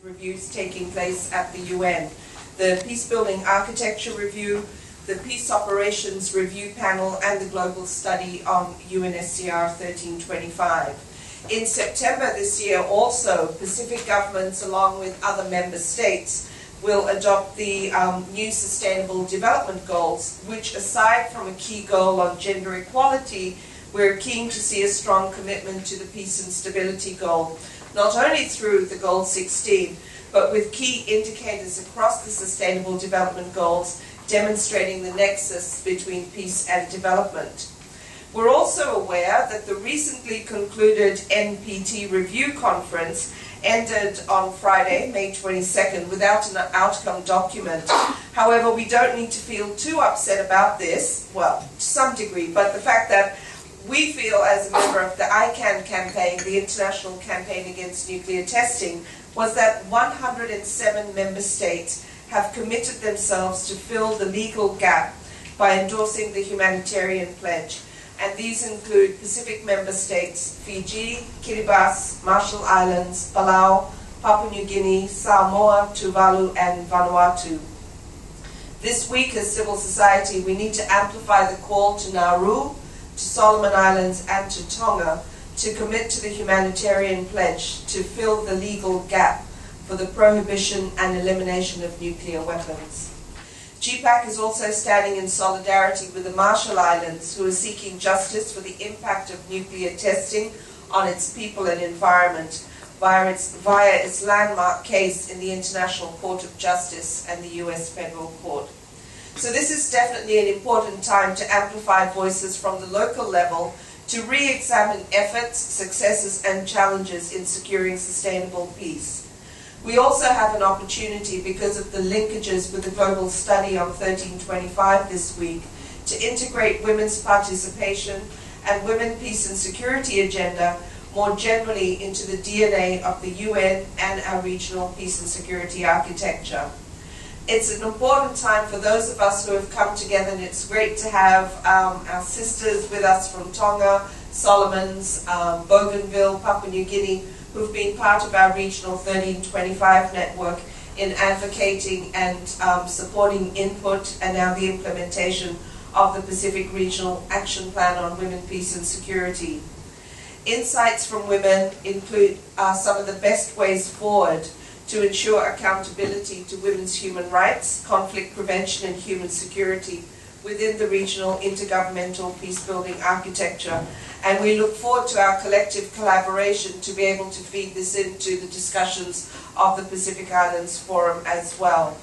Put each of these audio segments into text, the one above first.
reviews taking place at the UN. The Peacebuilding Architecture Review, the Peace Operations Review Panel, and the Global Study on UNSCR 1325. In September this year also, Pacific governments along with other member states will adopt the new Sustainable Development Goals, which aside from a key goal on gender equality, we're keen to see a strong commitment to the peace and stability goal, not only through the Goal 16, but with key indicators across the Sustainable Development Goals demonstrating the nexus between peace and development. We're also aware that the recently concluded NPT Review Conference ended on Friday, May 22nd, without an outcome document. However, we don't need to feel too upset about this, well, to some degree, but the fact that we feel as a member of the ICANN campaign, the International Campaign Against Nuclear Testing, was that 107 member states have committed themselves to fill the legal gap by endorsing the humanitarian pledge. And these include Pacific member states, Fiji, Kiribati, Marshall Islands, Palau, Papua New Guinea, Samoa, Tuvalu, and Vanuatu. This week as civil society, we need to amplify the call to Nauru, to Solomon Islands, and to Tonga to commit to the humanitarian pledge to fill the legal gap for the prohibition and elimination of nuclear weapons. GPACK is also standing in solidarity with the Marshall Islands, who are seeking justice for the impact of nuclear testing on its people and environment via its landmark case in the International Court of Justice and the US Federal Court. So this is definitely an important time to amplify voices from the local level to re-examine efforts, successes, and challenges in securing sustainable peace. We also have an opportunity, because of the linkages with the Global Study on 1325 this week, to integrate women's participation and women, peace and security agenda more generally into the DNA of the UN and our regional peace and security architecture. It's an important time for those of us who have come together, and it's great to have our sisters with us from Tonga, Solomons, Bougainville, Papua New Guinea, who've been part of our regional 1325 network in advocating and supporting input and now the implementation of the Pacific Regional Action Plan on Women, Peace and Security. Insights from women include some of the best ways forward to ensure accountability to women's human rights, conflict prevention and human security within the regional intergovernmental peace-building architecture. And we look forward to our collective collaboration to be able to feed this into the discussions of the Pacific Islands Forum as well.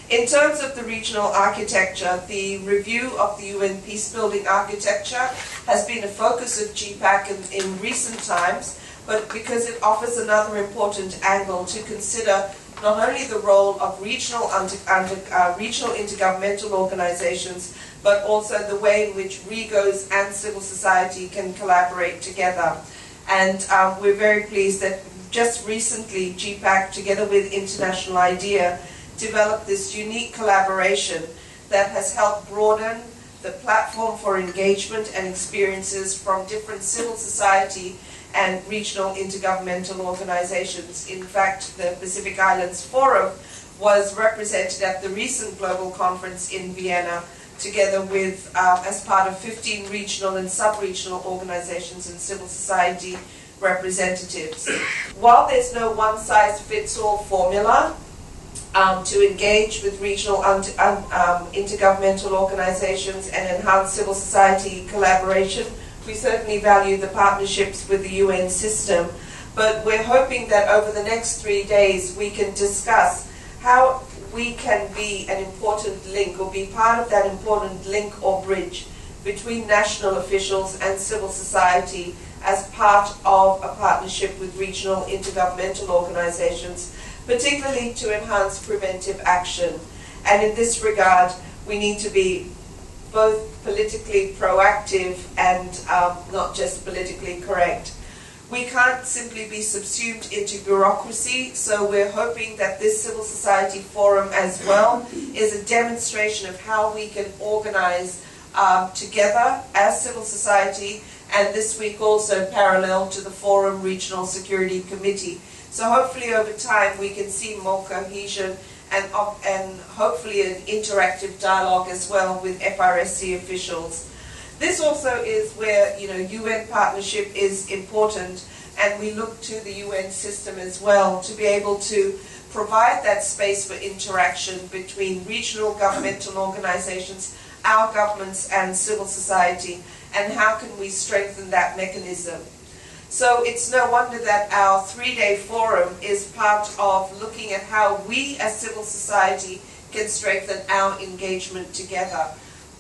In terms of the regional architecture, the review of the UN peace-building architecture has been a focus of GPACK in recent times, but because it offers another important angle to consider not only the role of regional intergovernmental organizations, but also the way in which REGOs and civil society can collaborate together. And we're very pleased that just recently GPACK, together with International IDEA, developed this unique collaboration that has helped broaden the platform for engagement and experiences from different civil society and regional intergovernmental organizations. In fact, the Pacific Islands Forum was represented at the recent global conference in Vienna, together with, as part of 15 regional and sub-regional organizations and civil society representatives. While there's no one-size-fits-all formula to engage with regional intergovernmental organizations and enhance civil society collaboration, we certainly value the partnerships with the UN system, but we're hoping that over the next 3 days we can discuss how we can be an important link or be part of that important link or bridge between national officials and civil society as part of a partnership with regional intergovernmental organizations, particularly to enhance preventive action. And in this regard, we need to be both politically proactive and not just politically correct. We can't simply be subsumed into bureaucracy, so we're hoping that this civil society forum as well is a demonstration of how we can organize together as civil society, and this week also parallel to the Forum Regional Security Committee, So hopefully over time we can see more cohesion and hopefully an interactive dialogue as well with FRSC officials. This also is where, you know, UN partnership is important, and we look to the UN system as well to be able to provide that space for interaction between regional governmental organizations, our governments and civil society, and how can we strengthen that mechanism. So it's no wonder that our 3-day forum is part of looking at how we as civil society can strengthen our engagement together,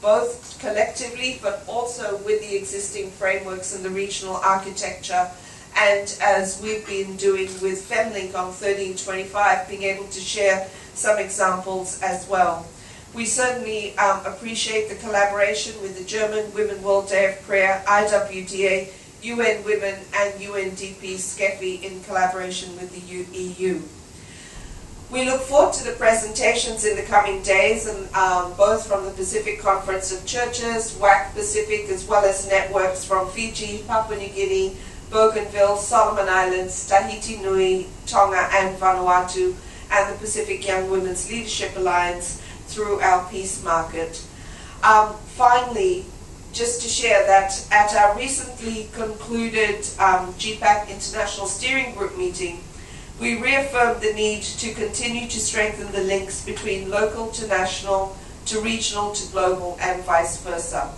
both collectively but also with the existing frameworks and the regional architecture, and as we've been doing with FemLink on 1325, being able to share some examples as well. We certainly appreciate the collaboration with the German Women World Day of Prayer, IWDA, UN Women and UNDP SCEFI in collaboration with the EU. We look forward to the presentations in the coming days, and both from the Pacific Conference of Churches, WAC Pacific, as well as networks from Fiji, Papua New Guinea, Bougainville, Solomon Islands, Tahiti Nui, Tonga and Vanuatu, and the Pacific Young Women's Leadership Alliance through our Peace Market. Finally, just to share that at our recently concluded GPACK International Steering Group meeting, we reaffirmed the need to continue to strengthen the links between local to national, to regional to global, and vice versa,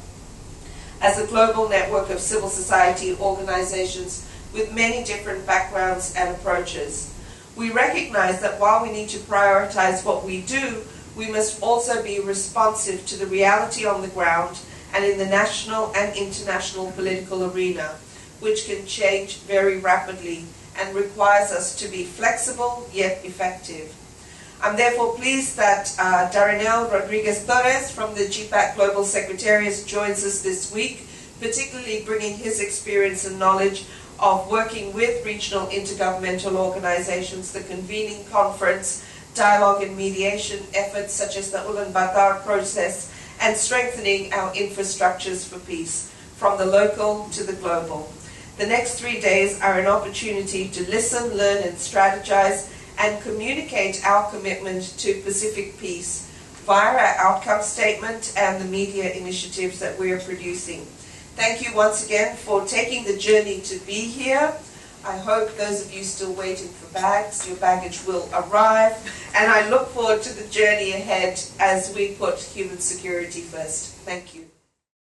as a global network of civil society organizations with many different backgrounds and approaches. We recognize that while we need to prioritize what we do, we must also be responsive to the reality on the ground and in the national and international political arena, which can change very rapidly and requires us to be flexible yet effective. I'm therefore pleased that Darinel Rodriguez-Torres from the GPACK Global Secretariat joins us this week, particularly bringing his experience and knowledge of working with regional intergovernmental organizations, the convening conference, dialogue and mediation efforts such as the Ulaanbaatar process, and strengthening our infrastructures for peace, from the local to the global. The next 3 days are an opportunity to listen, learn and strategize and communicate our commitment to Pacific peace via our outcome statement and the media initiatives that we are producing. Thank you once again for taking the journey to be here. I hope those of you still waiting for bags, your baggage will arrive, and I look forward to the journey ahead as we put human security first. Thank you.